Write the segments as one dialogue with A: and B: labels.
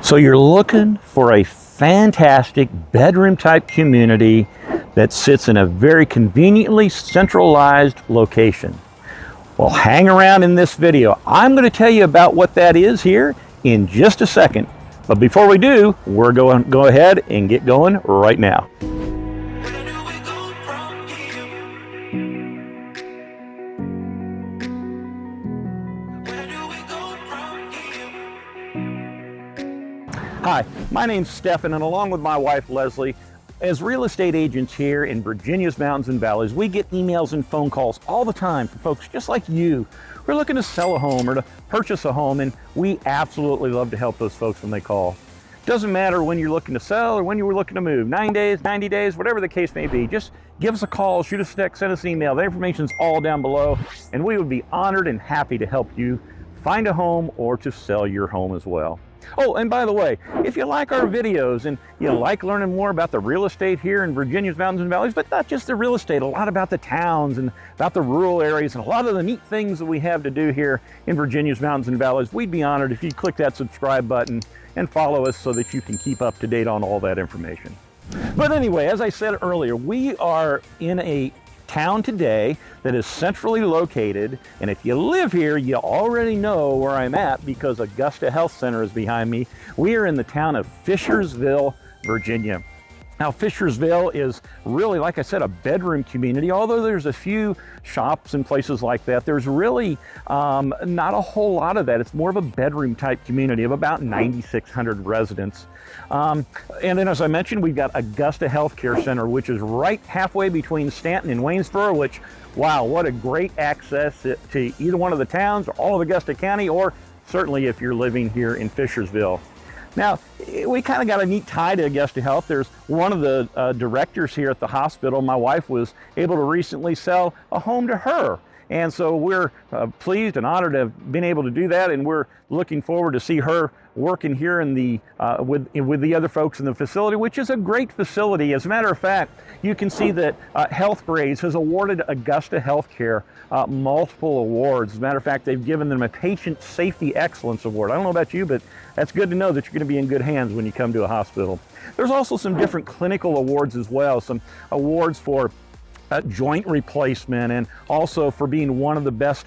A: So you're looking for a fantastic bedroom type community that sits in a very conveniently centralized location. Well, hang around in this video. I'm going to tell you about what that is here in just a second. But before we do, we're going to go ahead and get going right now. Hi, my name's Stephen, and along with my wife Leslie, as real estate agents here in Virginia's mountains and valleys, we get emails and phone calls all the time from folks just like you who are looking to sell a home or to purchase a home, and we absolutely love to help those folks when they call. Doesn't matter when you're looking to sell or when you were looking to move, 9 days, 90 days, whatever the case may be, just give us a call, shoot us a text, send us an email. The information's all down below, and we would be honored and happy to help you find a home or to sell your home as well. Oh, and by the way, if you like our videos and you like learning more about the real estate here in Virginia's mountains and valleys, but not just the real estate, a lot about the towns and about the rural areas and a lot of the neat things that we have to do here in Virginia's mountains and valleys, we'd be honored if you'd click that subscribe button and follow us so that you can keep up to date on all that information. But anyway, as I said earlier, we are in a town today that is centrally located, and if you live here, you already know where I'm at because Augusta Health Center is behind me. We are in the town of Fishersville, Virginia. Now, Fishersville is really, like I said, a bedroom community. Although there's a few shops and places like that, there's really not a whole lot of that. It's more of a bedroom type community of about 9,600 residents. And then, as I mentioned, we've got Augusta Healthcare Center, which is right halfway between Staunton and Waynesboro, which, wow, what a great access to either one of the towns or all of Augusta County, or certainly if you're living here in Fishersville. Now, we kind of got a neat tie to Augusta Health. There's one of the directors here at the hospital. My wife was able to recently sell a home to her. And so we're pleased and honored to have been able to do that. And we're looking forward to see her working here in the with the other folks in the facility, which is a great facility. As a matter of fact, you can see that Healthgrades has awarded Augusta Healthcare multiple awards. As a matter of fact, they've given them a Patient Safety Excellence Award. I don't know about you, but that's good to know that you're going to be in good hands when you come to a hospital. There's also some different clinical awards as well, some awards for joint replacement, and also for being one of the best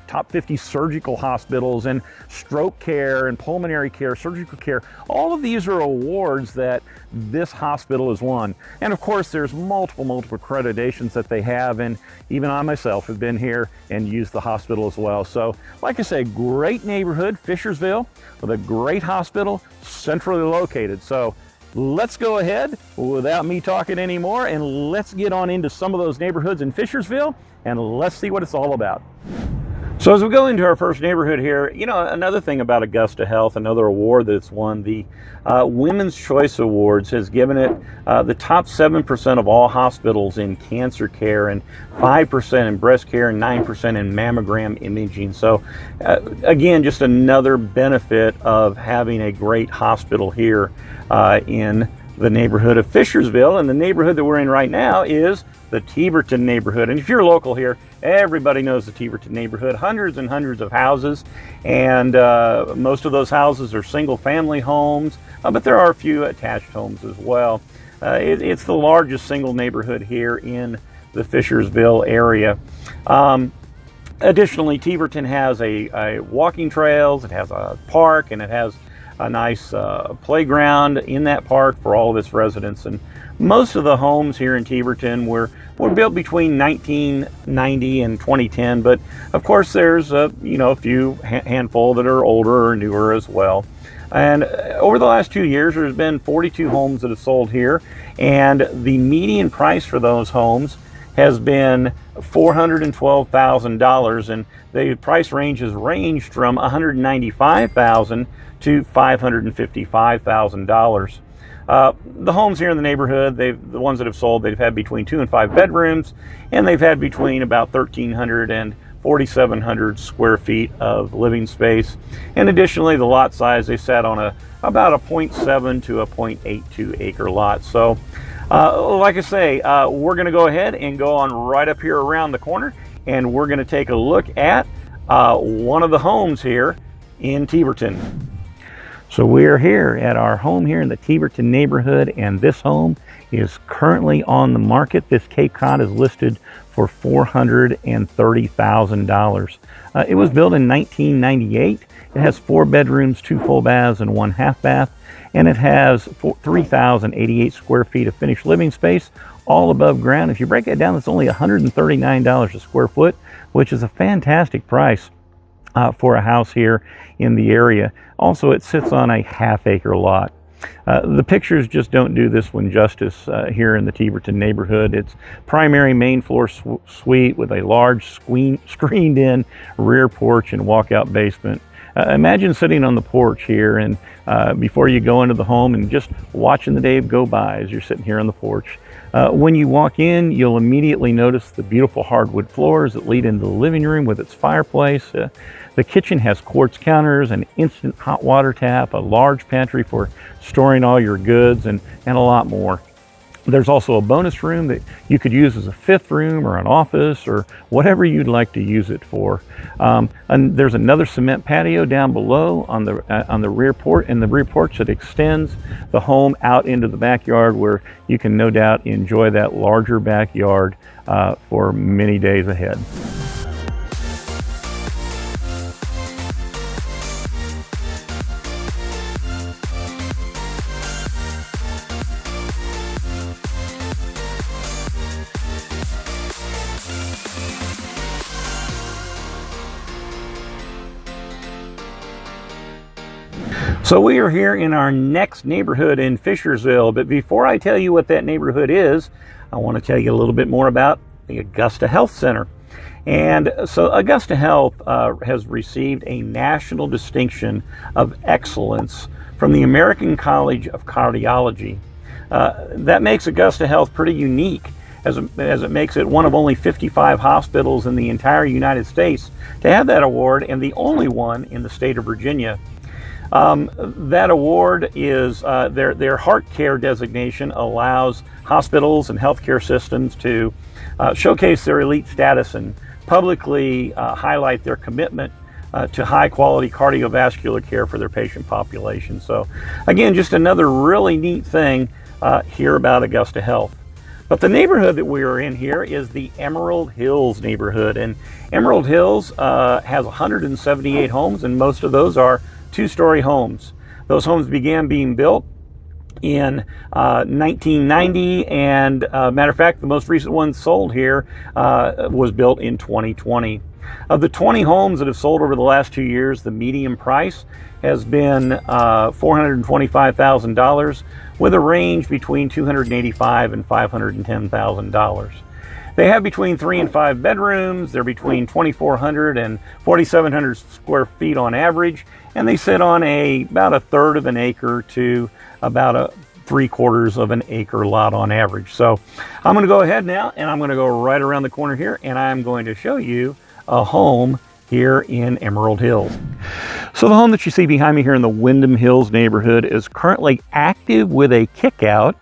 A: top 50 surgical hospitals, and stroke care and pulmonary care, surgical care. All of these are awards that this hospital has won. And of course, there's multiple accreditations that they have, and even I myself have been here and used the hospital as well. So, like I say, great neighborhood, Fishersville, with a great hospital, centrally located. So let's go ahead without me talking anymore, and let's get on into some of those neighborhoods in Fishersville, and let's see what it's all about. So as we go into our first neighborhood here, you know, another thing about Augusta Health, another award that it's won, the Women's Choice Awards has given it the top 7% of all hospitals in cancer care, and 5% in breast care, and 9% in mammogram imaging. So again, just another benefit of having a great hospital here in the neighborhood of Fishersville. And the neighborhood that we're in right now is the Teaverton neighborhood. And if you're local here, everybody knows the Teaverton neighborhood. Hundreds and hundreds of houses, and most of those houses are single family homes, but there are a few attached homes as well. It's the largest single neighborhood here in the Fishersville area. Additionally, Teaverton has a walking trails, it has a park, and it has a nice playground in that park for all of its residents. And most of the homes here in Teaverton were built between 1990 and 2010, but of course there's a few handful that are older or newer as well. And over the last 2 years, there's been 42 homes that have sold here, and the median price for those homes has been $412,000, and the price ranges ranged from $195,000 to $555,000. The homes here in the neighborhood, the ones that have sold, they've had between 2 and 5 bedrooms, and they've had between about 1,300 and 4,700 square feet of living space. And additionally, the lot size, they sat on about a 0.7 to a 0.82 acre lot. So like I say, we're going to go ahead and go on right up here around the corner, and we're going to take a look at one of the homes here in Teaverton. So we're here at our home here in the Teaverton neighborhood, and this home is currently on the market. This Cape Cod is listed for $430,000. It was built in 1998. It has 4 bedrooms, 2 full baths, and 1 half bath, and it has 3,088 square feet of finished living space, all above ground. If you break that down, it's only $139 a square foot, which is a fantastic price for a house here in the area. Also, it sits on a half-acre lot. The pictures just don't do this one justice here in the Teaverton neighborhood. It's primary main floor suite with a large screened-in rear porch and walkout basement. Imagine sitting on the porch here and before you go into the home and just watching the day go by as you're sitting here on the porch. When you walk in, you'll immediately notice the beautiful hardwood floors that lead into the living room with its fireplace. The kitchen has quartz counters, an instant hot water tap, a large pantry for storing all your goods, and a lot more. There's also a bonus room that you could use as a 5th room or an office or whatever you'd like to use it for. And there's another cement patio down below on the rear porch, that extends the home out into the backyard, where you can no doubt enjoy that larger backyard for many days ahead. So we are here in our next neighborhood in Fishersville, but before I tell you what that neighborhood is, I want to tell you a little bit more about the Augusta Health Center. And so Augusta Health has received a national distinction of excellence from the American College of Cardiology. That makes Augusta Health pretty unique, as it makes it one of only 55 hospitals in the entire United States to have that award, and the only one in the state of Virginia. That award is their heart care designation allows hospitals and healthcare systems to showcase their elite status and publicly highlight their commitment to high quality cardiovascular care for their patient population. So again, just another really neat thing here about Augusta Health. But the neighborhood that we are in here is the Emerald Hills neighborhood, and Emerald Hills has 178 homes, and most of those are 2-story homes. Those homes began being built in 1990, and matter of fact, the most recent one sold here was built in 2020. Of the 20 homes that have sold over the last 2 years, the median price has been $425,000, with a range between $285,000 and $510,000. They have between 3 and 5 bedrooms. They're between 2,400 and 4,700 square feet on average, and they sit on about 1/3 of an acre to about 3/4 of an acre lot on average. So I'm going to go ahead now, and I'm going to go right around the corner here, and I'm going to show you a home here in Emerald Hills. So the home that you see behind me here in the Wyndham Hills neighborhood is currently active with a kickout.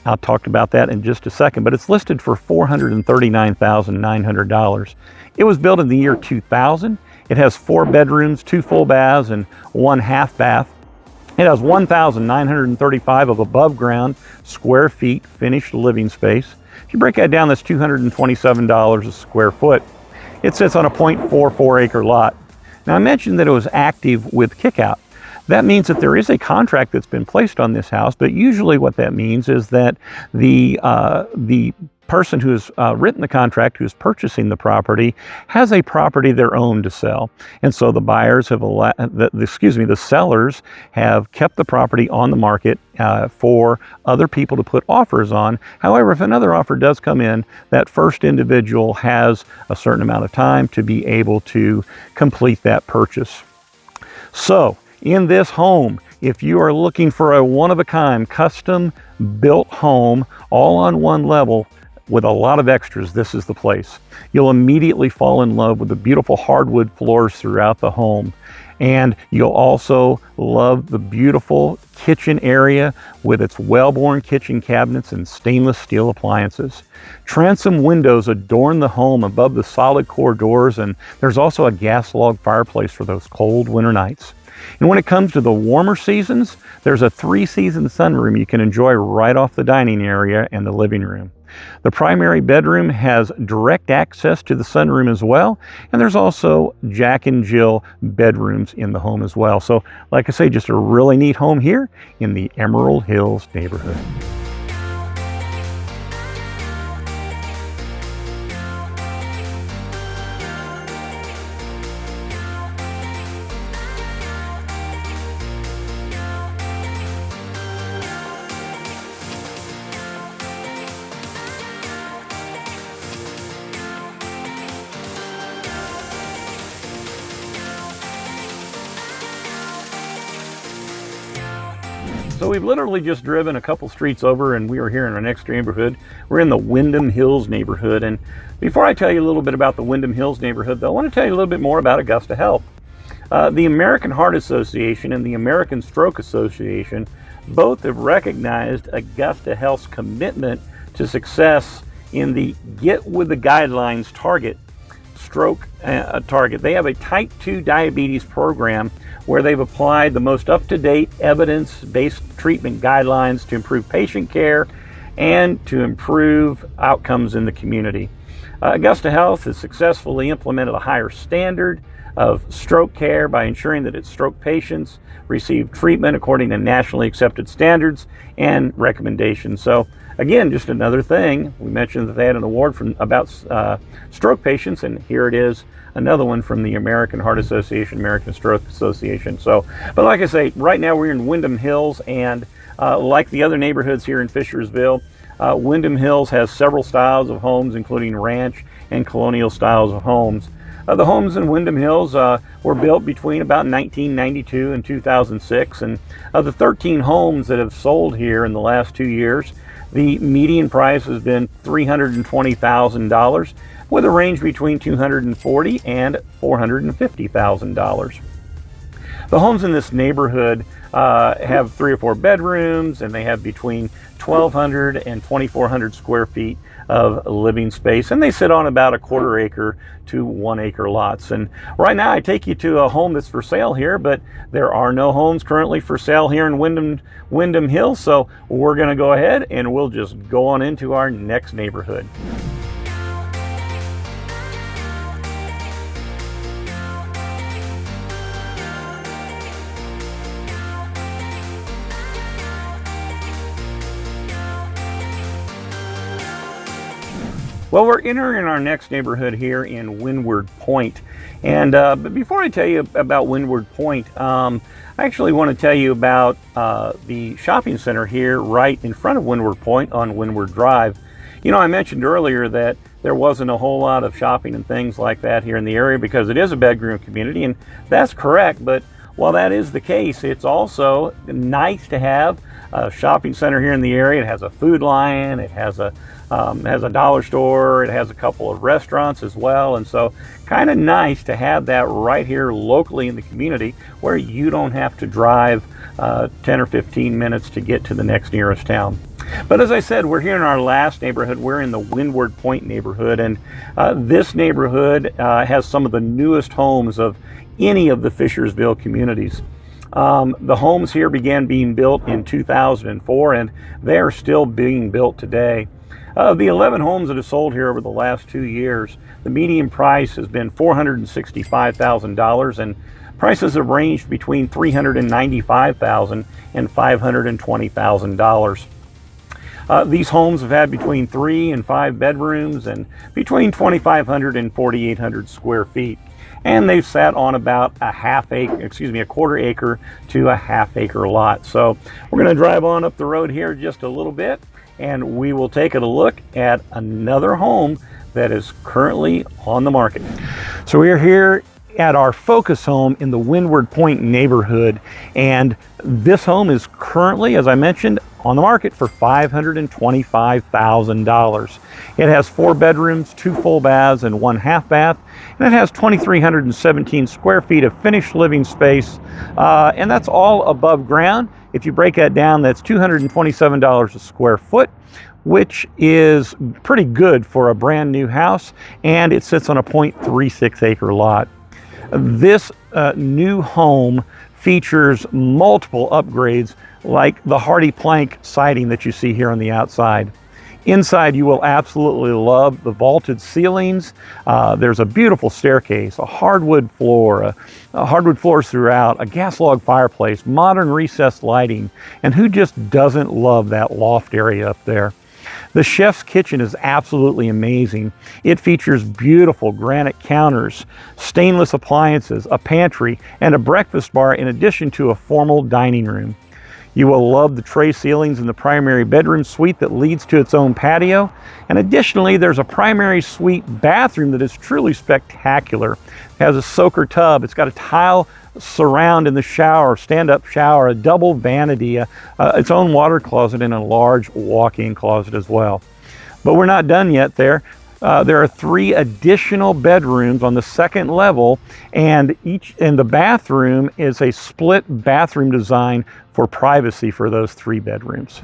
A: I'll talk about that in just a second, but it's listed for $439,900. It was built in the year 2000. It has 4 bedrooms, 2 full baths, and 1 half bath. It has 1,935 of above ground square feet finished living space. If you break that down, that's $227 a square foot. It sits on a 0.44 acre lot. Now, I mentioned that it was active with kickout. That means that there is a contract that's been placed on this house, but usually what that means is that the person who has written the contract, who's purchasing the property, has a property their own to sell. And so the buyers have the sellers have kept the property on the market for other people to put offers on. However, if another offer does come in, that first individual has a certain amount of time to be able to complete that purchase. So in this home, if you are looking for a one-of-a-kind, custom-built home, all on one level, with a lot of extras, this is the place. You'll immediately fall in love with the beautiful hardwood floors throughout the home. And you'll also love the beautiful kitchen area with its well-born kitchen cabinets and stainless steel appliances. Transom windows adorn the home above the solid core doors, and there's also a gas log fireplace for those cold winter nights. And when it comes to the warmer seasons, there's a 3-season sunroom you can enjoy right off the dining area and the living room. The primary bedroom has direct access to the sunroom as well, and there's also Jack and Jill bedrooms in the home as well. So, like I say, just a really neat home here in the Emerald Hills neighborhood. So we've literally just driven a couple streets over and we are here in our next neighborhood. We're in the Wyndham Hills neighborhood. And before I tell you a little bit about the Wyndham Hills neighborhood, though, I want to tell you a little bit more about Augusta Health. The American Heart Association and the American Stroke Association both have recognized Augusta Health's commitment to success in the Get With The Guidelines target, stroke target. They have a type 2 diabetes program where they've applied the most up-to-date evidence-based treatment guidelines to improve patient care and to improve outcomes in the community. Augusta Health has successfully implemented a higher standard of stroke care by ensuring that its stroke patients receive treatment according to nationally accepted standards and recommendations. So again, just another thing. We mentioned that they had an award about stroke patients, and here it is, another one from the American Heart Association, American Stroke Association. So, but like I say, right now we're in Wyndham Hills, and like the other neighborhoods here in Fishersville, Wyndham Hills has several styles of homes, including ranch and colonial styles of homes. The homes in Wyndham Hills were built between about 1992 and 2006, and of the 13 homes that have sold here in the last 2 years, the median price has been $320,000, with a range between $240,000 and $450,000. The homes in this neighborhood have 3 or 4 bedrooms, and they have between 1,200 and 2,400 square feet of living space, and they sit on about a 1/4 acre to 1 acre lots. And right now I take you to a home that's for sale here, but there are no homes currently for sale here in Wyndham Hills, so we're going to go ahead and we'll just go on into our next neighborhood. Well, we're entering our next neighborhood here in Windward, Pointe. And but before I tell you about Windward, Pointe, I actually want to tell you about the shopping center here right in front of Windward, Pointe on Windward Drive. You know, I mentioned earlier that there wasn't a whole lot of shopping and things like that here in the area because it is a bedroom community, and that's correct. But while that is the case, it's also nice to have a shopping center here in the area. It has a Food Lion, it has a dollar store, it has a couple of restaurants as well, and so kind of nice to have that right here locally in the community where you don't have to drive 10 or 15 minutes to get to the next nearest town. But as I said, we're here in our last neighborhood. We're in the Windward Pointe neighborhood, and this neighborhood has some of the newest homes of any of the Fishersville communities. The homes here began being built in 2004, and they are still being built today. Of the 11 homes that have sold here over the last 2 years, the median price has been $465,000, and prices have ranged between $395,000 and $520,000. These homes have had between 3 and 5 bedrooms and between 2,500 and 4,800 square feet. And they've sat on about a 1/4 acre to a 1/2 acre lot. So we're going to drive on up the road here just a little bit, and we will take a look at another home that is currently on the market. So we are here at our focus home in the Windward Pointe neighborhood, and this home is currently, as I mentioned, on the market for $525,000. It has 4 bedrooms, 2 full baths, and 1 half bath, and it has 2,317 square feet of finished living space, and that's all above ground. If you break that down, that's $227 a square foot, which is pretty good for a brand new house, and it sits on a 0.36 acre lot. This new home features multiple upgrades like the hardy plank siding that you see here on the outside. Inside, you will absolutely love the vaulted ceilings. There's a beautiful staircase, a hardwood floor, hardwood floors throughout, a gas log fireplace, modern recessed lighting, and who just doesn't love that loft area up there? The chef's kitchen is absolutely amazing. It features beautiful granite counters, stainless appliances, a pantry, and a breakfast bar in addition to a formal dining room. You will love the tray ceilings in the primary bedroom suite that leads to its own patio. And additionally, there's a primary suite bathroom that is truly spectacular. It has a soaker tub. It's got a tile surround in the shower, stand-up shower, a double vanity, its own water closet, and a large walk-in closet as well. But we're not done yet there. There are 3 additional bedrooms on the second level, and the bathroom is a split bathroom design for privacy for those 3 bedrooms.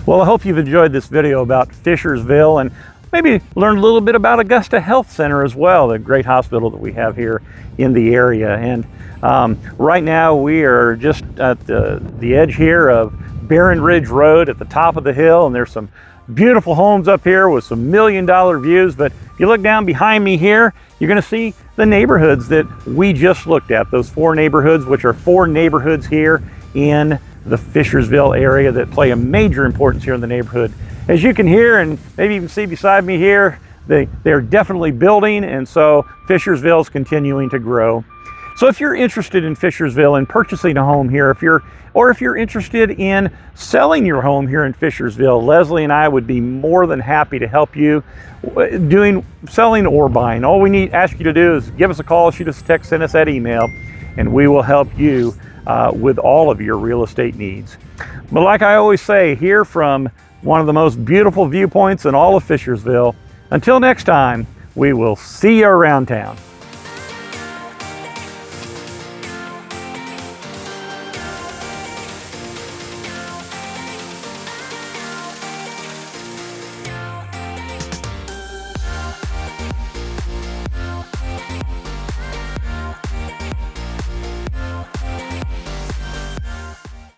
A: Well, I hope you've enjoyed this video about Fishersville and maybe learned a little bit about Augusta Health Center as well, the great hospital that we have here in the area. And right now we are just at the edge here of Barren Ridge Road at the top of the hill, and there's some beautiful homes up here with some million-dollar views. But if you look down behind me here, you're going to see the neighborhoods that we just looked at, those 4 neighborhoods, which are 4 neighborhoods here in the Fishersville area that play a major importance here in the neighborhood. As you can hear and maybe even see beside me here, they're definitely building, and so Fishersville is continuing to grow. So if you're interested in Fishersville and purchasing a home here, if you're interested in selling your home here in Fishersville, Leslie and I would be more than happy to help you selling or buying. All we ask you to do is give us a call, shoot us a text, send us that email, and we will help you with all of your real estate needs. But like I always say, here from one of the most beautiful viewpoints in all of Fishersville, until next time, we will see you around town.